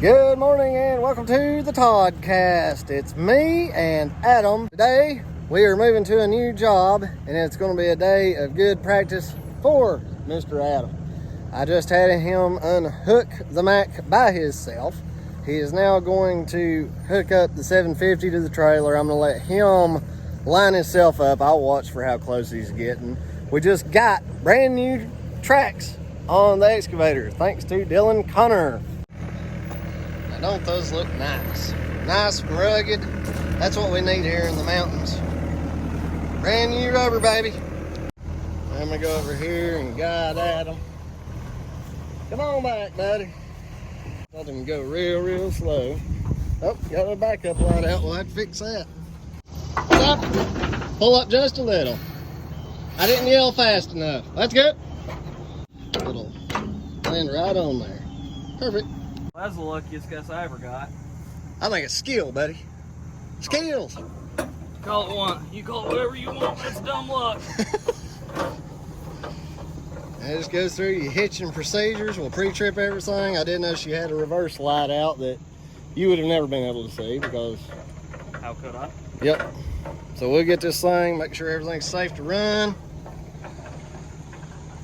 Good morning and welcome to the Toddcast. It's me and Adam. Today we are moving to a new job and it's going to be a day of good practice for Mr. Adam. I just had him unhook the Mac by himself. He is now going to hook up the 750 to the trailer. I'm going to let him line himself up. I'll watch for how close he's getting. We just got brand new tracks on the excavator thanks to Dylan Connor. Don't those look nice? Nice and rugged. That's what we need here in the mountains. Brand new rubber, baby. I'm gonna go over here and guide Adam. Come on back, buddy. Let him go real slow. Oh, got a backup light out. We'll have to fix that. Stop. Pull up just a little. I didn't yell fast enough. That's good. It'll land right on there. Perfect. Well, that's the luckiest guess I ever got. I think it's skill, buddy. Skills. Call it one. You call it whatever you want. That's dumb luck. And it just goes through your hitching procedures. We'll pre-trip everything. I didn't know she had a reverse light out that you would have never been able to see because... How could I? Yep. So we'll get this thing, make sure everything's safe to run.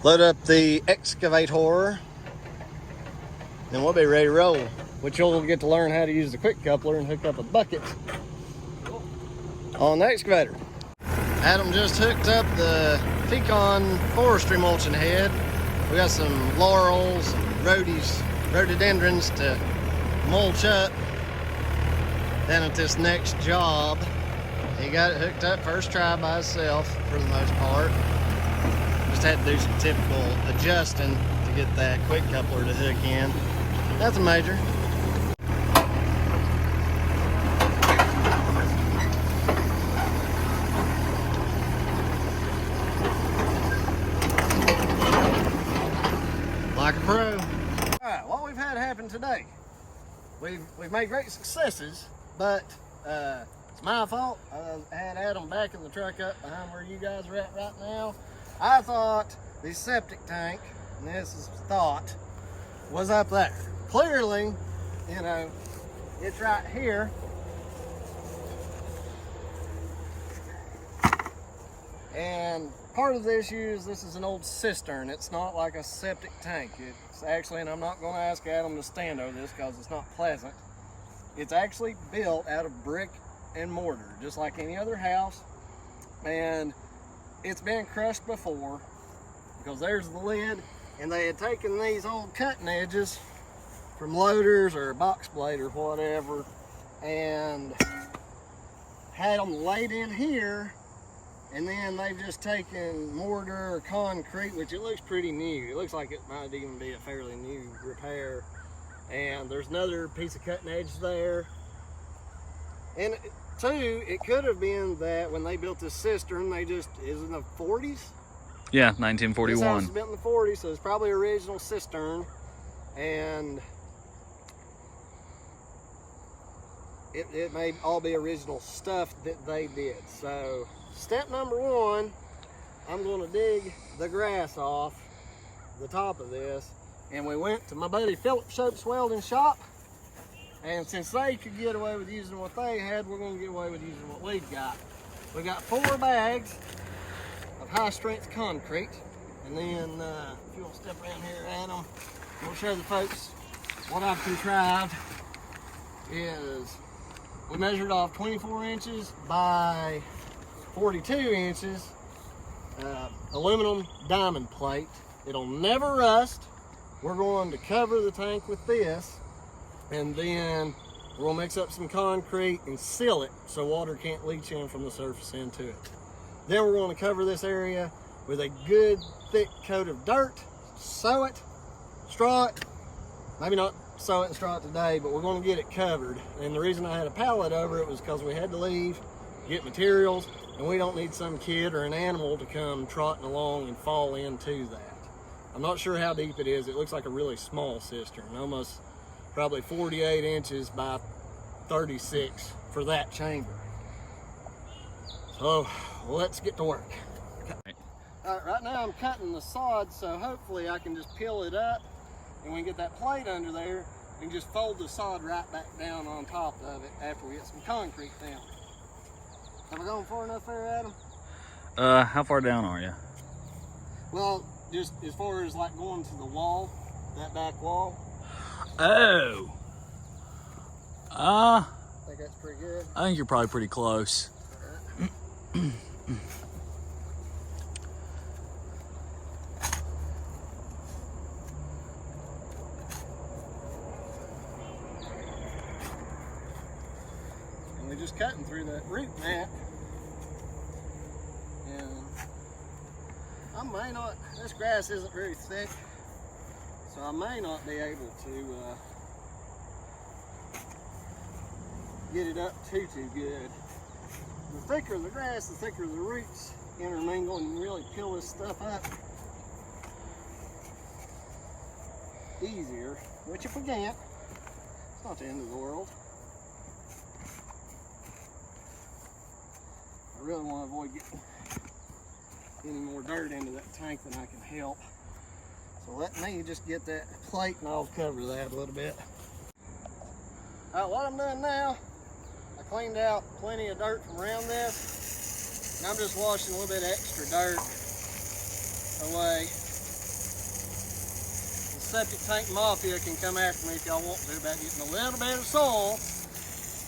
Load up the excavator. Then we'll be ready to roll, which you'll get to learn how to use the quick coupler and hook up a bucket on the excavator. Adam just hooked up the pecan forestry mulching head. We got some laurels and rhododendrons to mulch up. Then at this next job, he got it hooked up first try by himself for the most part. Just had to do some typical adjusting to get that quick coupler to hook in. Nothing major. Like a pro. Alright, what we've had happen today. We've made great successes, but it's my fault. I had Adam backing the truck up behind where you guys are at right now. I thought the septic tank, and this is thought, was up there. Clearly, you know, it's right here. And part of the issue is this is an old cistern. It's not like a septic tank. It's actually, and I'm not going to ask Adam to stand over this because it's not pleasant. It's actually built out of brick and mortar, just like any other house. And it's been crushed before because there's the lid. And they had taken these old cutting edges from loaders or box blade or whatever and had them laid in here, and then they've just taken mortar or concrete, which it looks pretty new. It looks like it might even be a fairly new repair. And there's another piece of cutting edge there. And two, it could have been that when they built this cistern, they just, is it in the 40s? Yeah, 1941. This house was built in the 40s, so it's probably original cistern. And it may all be original stuff that they did. So step number one, I'm going to dig the grass off the top of this. And we went to my buddy Philip Shope's welding shop. And since they could get away with using what they had, we're going to get away with using what we've got. We got 4 bags of high strength concrete. And then if you want to step around here, Adam, we'll show the folks what I've contrived is we measured off 24 inches by 42 inches aluminum diamond plate. It'll never rust. We're going to cover the tank with this, and then we're going to mix up some concrete and seal it so water can't leach in from the surface into it. Then we're going to cover this area with a good thick coat of dirt, sow it, straw it, maybe not sow it and straw it today, but we're going to get it covered. And the reason I had a pallet over it was because we had to leave, get materials, and we don't need some kid or an animal to come trotting along and fall into that. I'm not sure how deep it is. It looks like a really small cistern, almost probably 48 inches by 36 for that chamber. So let's get to work. Okay. All right now I'm cutting the sod, so hopefully I can just peel it up and we can get that plate under there we can just fold the sod right back down on top of it after we get some concrete down. Have I gone far enough there, Adam? How far down are you? Well, just as far as like going to the wall, that back wall. Oh. I think that's pretty good. I think you're probably pretty close. Right. And we're just cutting through that root mat. And I may not, this grass isn't very thick, so I may not be able to get it up too good. The thicker the grass, the thicker the roots intermingle and really peel this stuff up easier, which if we can't, it's not the end of the world. I really want to avoid getting any more dirt into that tank than I can help. So let me just get that plate and I'll cover that a little bit. All right, what I'm doing now, I cleaned out plenty of dirt from around this, and I'm just washing a little bit of extra dirt away. The septic tank mafia can come after me if y'all want to about getting a little bit of soil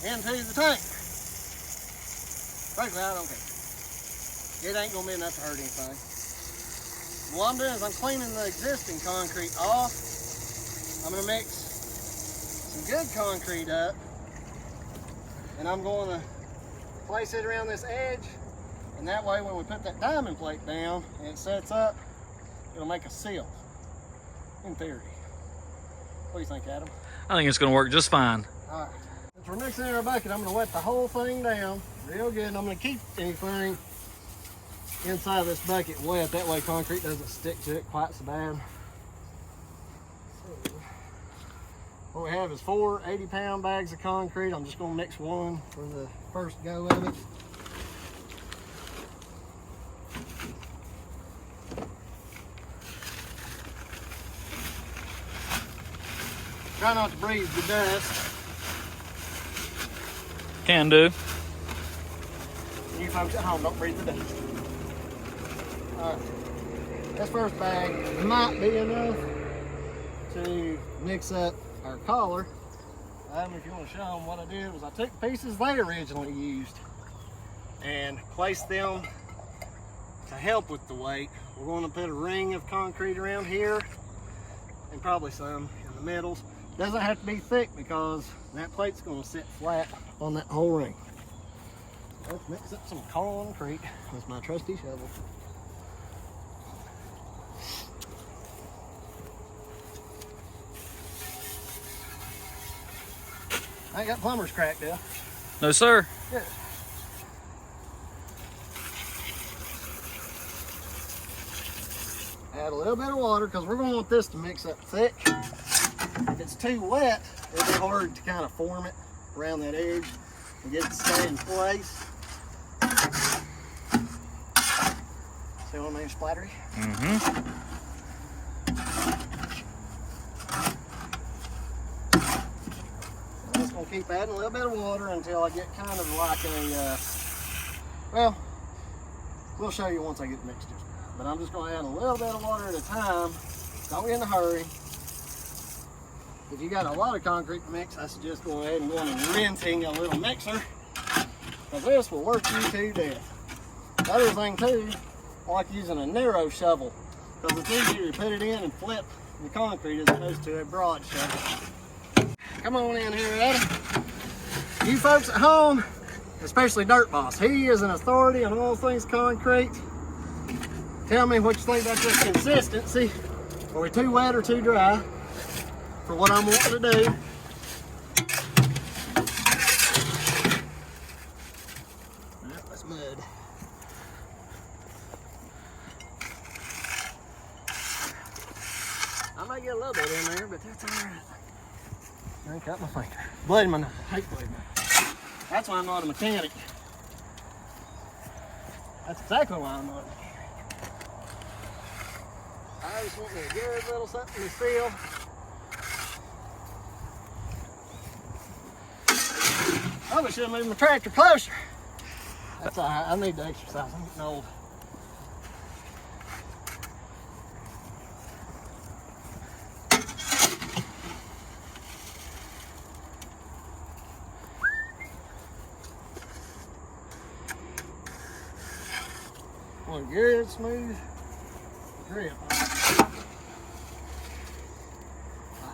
into the tank. Frankly, I don't care. It ain't gonna be enough to hurt anything. What I'm doing is I'm cleaning the existing concrete off. I'm gonna mix some good concrete up, and I'm going to place it around this edge, and that way when we put that diamond plate down and it sets up, it'll make a seal, in theory. What do you think, Adam? I think it's gonna work just fine. All right, since we're mixing in our bucket, I'm gonna wet the whole thing down real good, and I'm gonna keep anything inside of this bucket wet. That way concrete doesn't stick to it quite so bad. So, what we have is 4 80-pound bags of concrete. I'm just gonna mix one for the first go of it. Try not to breathe the dust. Can do. You folks at home, don't breathe the dust. All right, this first bag might be enough to mix up our collar. If you want to show them what I did was I took pieces they originally used and placed them to help with the weight. We're going to put a ring of concrete around here and probably some in the middles. Doesn't have to be thick because that plate's going to sit flat on that whole ring. Let's mix up some concrete with my trusty shovel. I ain't got plumber's crack, Dale. No, sir. Good. Add a little bit of water because we're going to want this to mix up thick. If it's too wet, it'll be hard to kind of form it around that edge and get it to stay in place. See what I mean, splattery? Mm-hmm. I'm just going to keep adding a little bit of water until I get kind of like a, well, we'll show you once I get the mixture. But I'm just going to add a little bit of water at a time. Don't get in a hurry. If you got a lot of concrete to mix, I suggest going ahead and going and rinsing a little mixer, because this will work you to death. The other thing too, I like using a narrow shovel, because it's easier to put it in and flip the concrete as opposed to a broad shovel. Come on in here, Adam. You folks at home, especially Dirt Boss, he is an authority on all things concrete. Tell me what you think about this consistency. Are we too wet or too dry for what I'm wanting to do? That's mud. I might get a little bit in there, but that's all right. I cut my finger. Blade my knife. I hate blade knife. That's why I'm not a mechanic. That's exactly why I'm not a mechanic. I just want me a good little something to seal. Probably should have moved my tractor closer. That's all right. I need to exercise. I'm getting old. One good, smooth grip. I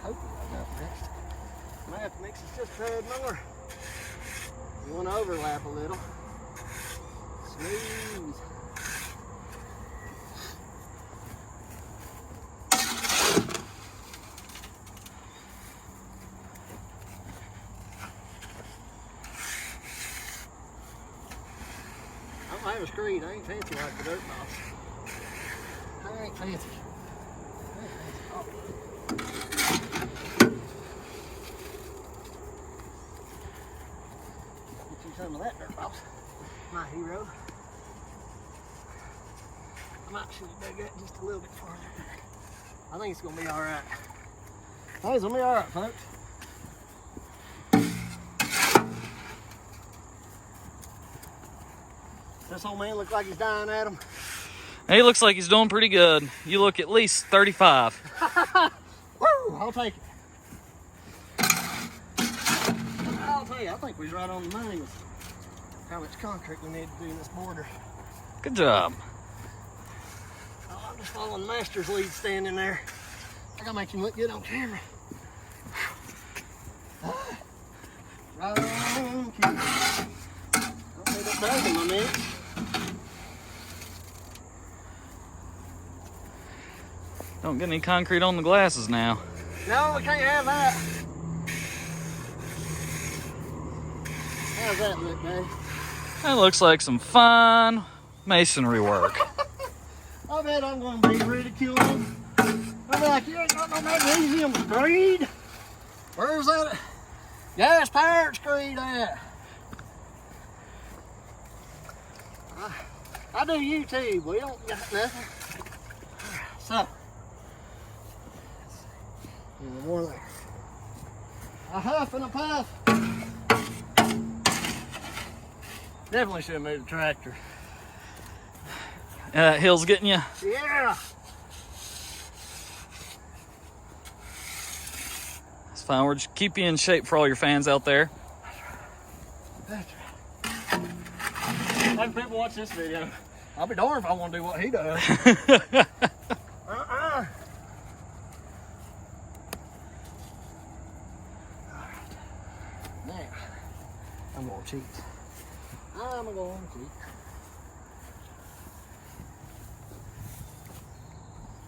hope it got next. Might have to mix it just a tad more. You want to overlap a little. Smooth. I don't have a screed. I ain't fancy like the dirt boss. I ain't fancy. Oh. Get you some of that dirt boss. My hero. I might should have dug that just a little bit farther back. I think it's gonna be all right. I think it's gonna be all right, folks. This old man look like he's dying, Adam. He looks like he's doing pretty good. You look at least 35. Woo! I'll take it. I'll tell you, I think we was right on the money with how much concrete we need to do in this border. Good job. Oh, I'm just following the master's lead standing there. I gotta make him look good on camera. Right on cue. Don't need that dug in my minute. Don't get any concrete on the glasses now. No, we can't have that. How's that look, man? That looks like some fine masonry work. I bet I'm going to be ridiculed. I'll be like, you ain't got no magnesium screed. Where's that gas powered screed at? I do YouTube. We don't got nothing. So, more there. A huff and a puff. Definitely should have moved the tractor. That hill's getting you. Yeah. It's fine. We'll just keep you in shape for all your fans out there. That's right. If people watch this video, I'll be darned if I want to do what he does. Now, I'm going to cheat. I'm going to cheat.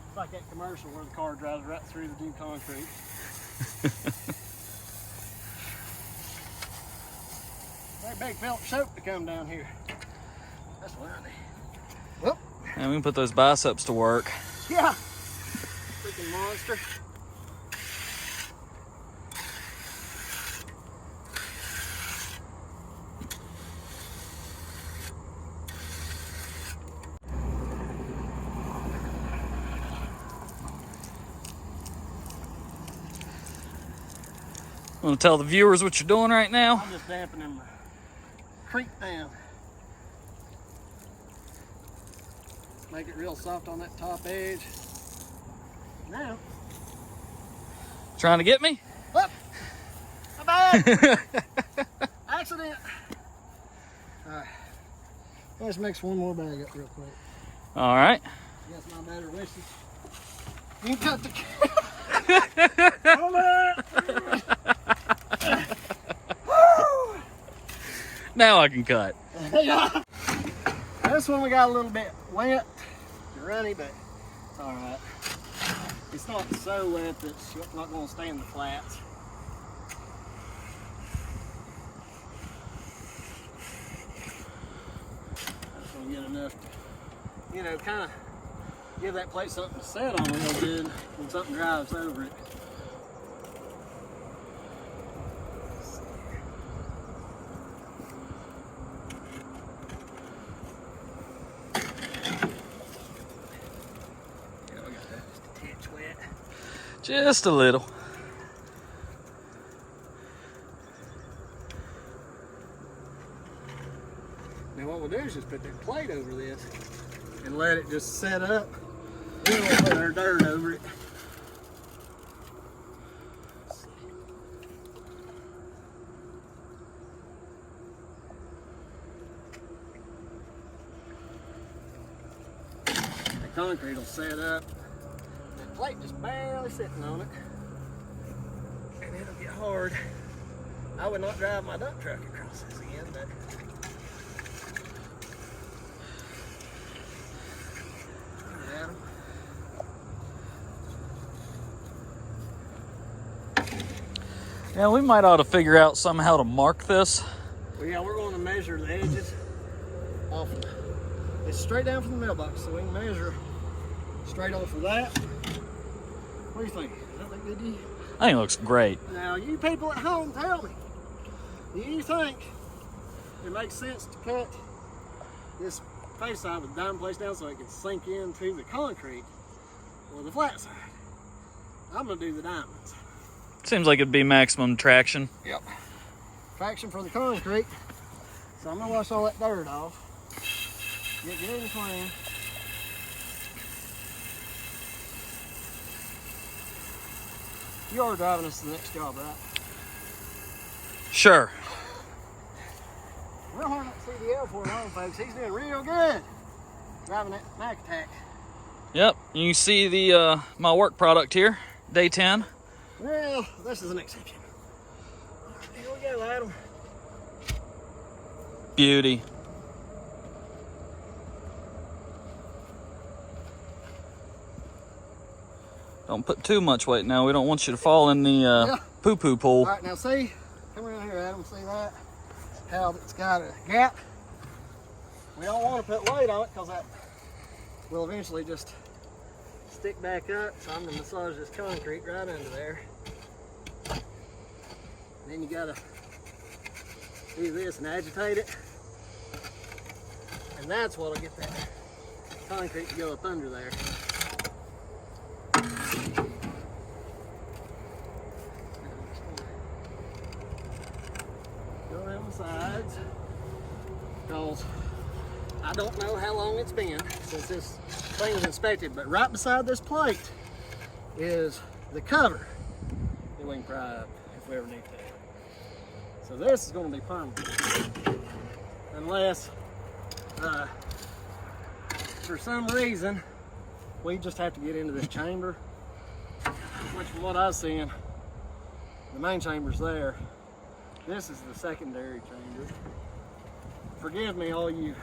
It's like that commercial where the car drives right through the new concrete. That big felt soap to come down here. That's what I need. Well, And we can put those biceps to work. yeah. Freaking monster. Want to tell the viewers what you're doing right now? I'm just dampening my creek down. Make it real soft on that top edge. Now, Trying to get me? whoop! My bad! Accident! Alright. Let's mix one more bag up real quick. All right. Guess my better wishes. You cut the Hold on! Now I can cut. Yeah. This one we got a little bit wet, runny, but it's all right. It's not so wet that it's not going to stay in the flats. That's going to get enough to, you know, kind of give that place something to set on real good when something drives over it. Just a little. Then what we'll do is just put that plate over this and let it just set up. Then we'll put our dirt over it. The concrete will set up. The plate just barely sitting on it. And it'll get hard. I would not drive my dump truck across this again, but Yeah, we might ought to figure out somehow to mark this. well, yeah, we're going to measure the edges off. It's straight down from the mailbox, so we can measure straight off of that. What do you think? Does that look good to you? I think it looks great. Now, you people at home, tell me, do you think it makes sense to cut this face side with the diamond place down so it can sink into the concrete or the flat side? I'm going to do the diamonds. Seems like it'd be maximum traction. Yep. Traction for the concrete. So I'm going to wash all that dirt off. Get good and clean. You are driving us to the next job, right? Sure. Real hard up CDL for long, folks. He's doing real good driving that Mac Attack. Yep. You can see the my work product here, day 10. Well, this is an exception. Here we go, Adam. Beauty. Don't put too much weight now. We don't want you to fall in the poo-poo pool. All right, now see, come around here, Adam. See that? How it's got a gap. We don't want to put weight on it because that will eventually just stick back up. So I'm going to massage this concrete right under there. Then you got to do this and agitate it. And that's what will get that concrete to go up under there. Go around the sides. Because I don't know how long it's been since this thing was inspected, but right beside this plate is the cover that we can pry up if we ever need to. So this is going to be permanent. Unless, for some reason, we just have to get into this chamber, which from what I was seeing, the main chamber's there. This is the secondary chamber. Forgive me, all you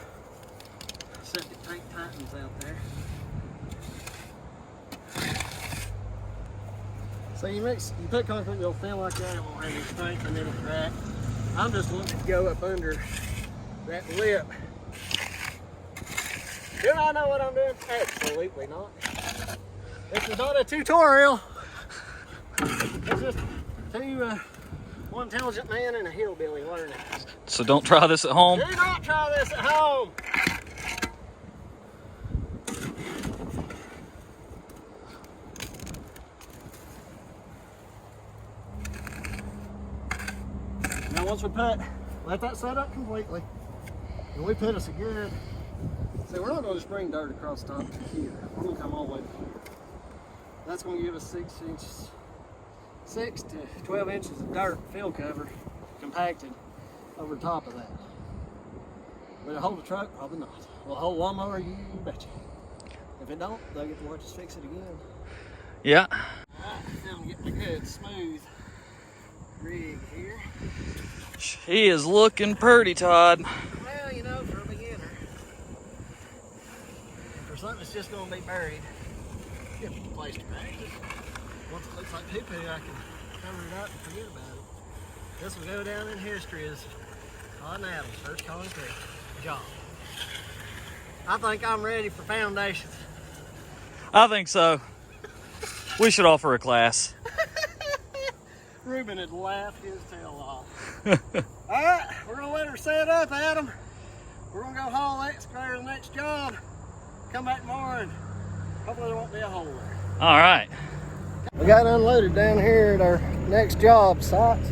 septic tank titans out there. So you put concrete real thin like that, it won't have any strength and it'll crack. I'm just wanting to go up under that lip. Do I know what I'm doing? Absolutely not. This is not a tutorial. It's just one intelligent man and a hillbilly learning. So don't try this at home. Do not try this at home. Now once we let that set up completely, and we put us a good, see, we're not going to just bring dirt across the top to here. We're going to come all the way to here. That's going to give us 6 to 12 inches of dirt field cover compacted over the top of that. Will it hold the truck? Probably not. Will it hold a lawnmower? You betcha. If it don't, they'll get to watch us fix it again. Yeah. Alright, now I'm getting a good smooth rig here. He is looking pretty, Todd. Well, you know, for a beginner, for something that's just going to be buried, give it a place to practice. Once it looks like poo-poo, I can cover it up and forget about it. This will go down in history as Todd and Adam's first concrete job. I think I'm ready for foundations. I think so. We should offer a class. Ruben had laughed his tail off. All right, we're gonna let her set up, Adam. We're gonna go haul the excavator to the next job. Come back tomorrow and hopefully there won't be a hole there. All right. We got unloaded down here at our next job site.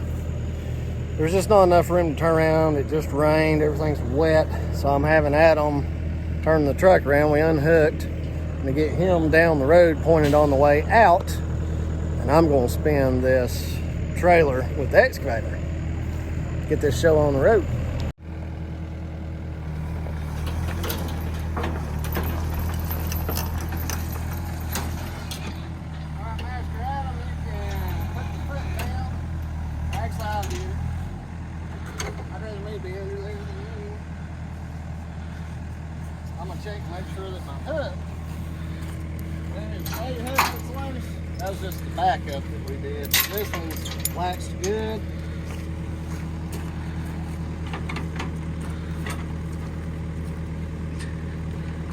there's just not enough room to turn around. It just rained, everything's wet. So I'm having Adam turn the truck around. We unhooked to get him down the road, pointed on the way out. And I'm gonna spin this trailer with the excavator. Get this show on the road. I'm gonna check and make sure that my hook, that was just the backup that we did. This one's latched good.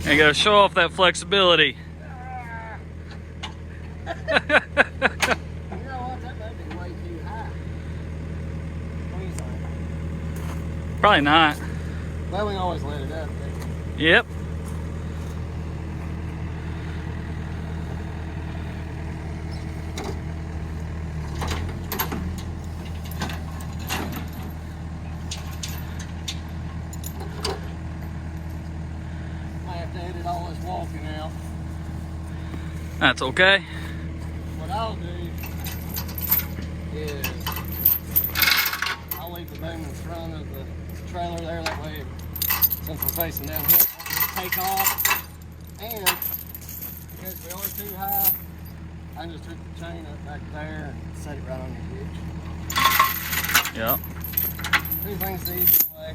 You gotta show off that flexibility. You know what? That may be way too high. What do you think? Probably not. Well, we can always let it up. Yep. Might have to edit all this walking out. That's okay. What I'll do is I'll leave the boom in front of the trailer there. That way, since we're facing downhill, it won't just take off. And because we are too high, I just took the chain up back there and set it right on your ditch. Yep. Do things the easy way.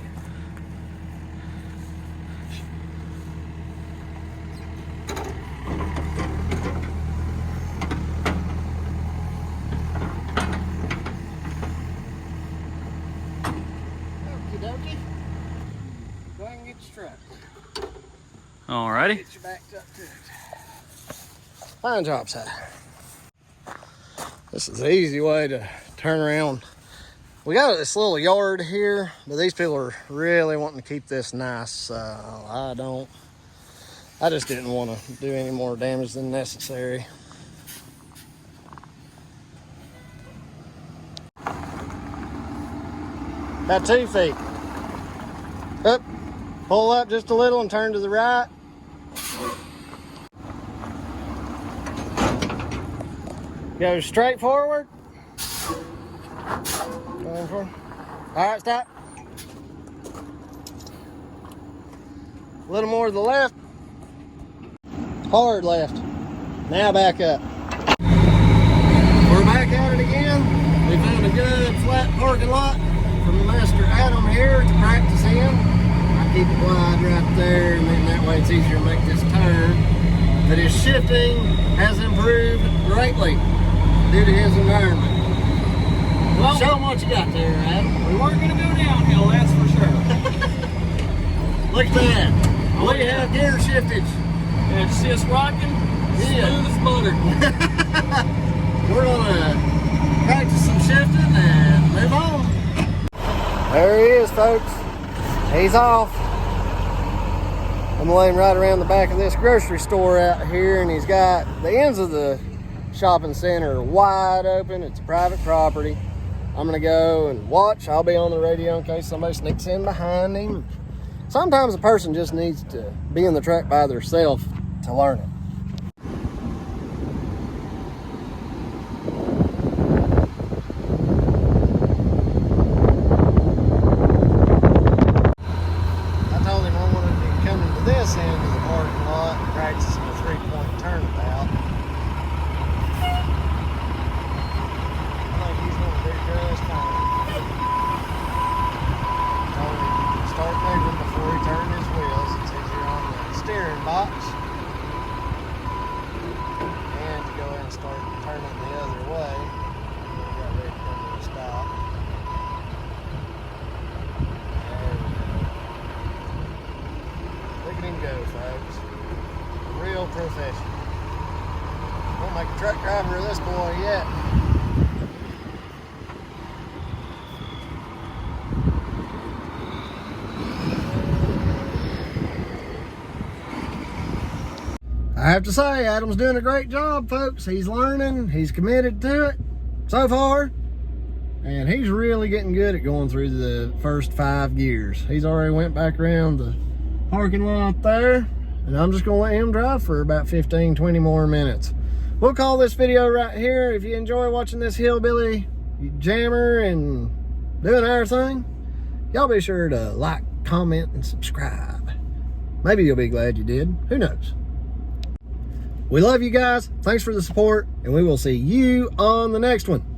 Okie dokie. Go ahead and get your strap. Alrighty. Get you backed up to it. Fine job, Si. This is the easy way to turn around. We got this little yard here, but these people are really wanting to keep this nice. So I just didn't want to do any more damage than necessary. About 2 feet. Up, pull up just a little and turn to the right. Go straight forward. Going forward. All right, stop. A little more to the left. Hard left. Now back up. We're back at it again. We found a good flat parking lot from Master Adam here to practice in. I keep it wide right there, and then that way it's easier to make this turn. But his shifting has improved greatly due to his environment. Well, show them what you got there, Adam. We weren't going to go downhill, that's for sure. Look at that. We have gear shiftage. And see us rocking? Yeah. Smooth as butter. We're gonna practice some shifting and move on. There he is, folks. He's off. I'm laying right around the back of this grocery store out here, and he's got the ends of the shopping center wide open. It's private property. I'm gonna go and watch. I'll be on the radio in case somebody sneaks in behind him. Sometimes a person just needs to be in the truck by themselves to learn it. I told him I wanted to come into this end of the parking lot and practice a 3-point turnabout. I think he's going to do just fine. Told him to start moving before he turned his wheels. It's easier on the steering box. And to go ahead and start turning the other way. We got ready to come to a stop. There we go. Look at him go, folks. A real professional. Won't make a truck driver of this boy yet. I have to say, Adam's doing a great job, folks. He's learning, he's committed to it so far, And he's really getting good at going through the first 5 gears. He's already went back around the parking lot there, and I'm just gonna let him drive for about 15-20 more minutes. We'll call this video right here. If you enjoy watching this hillbilly jammer and doing our thing, y'all be sure to like, comment, and subscribe. Maybe you'll be glad you did. Who knows? We love you guys. Thanks for the support, and we will see you on the next one.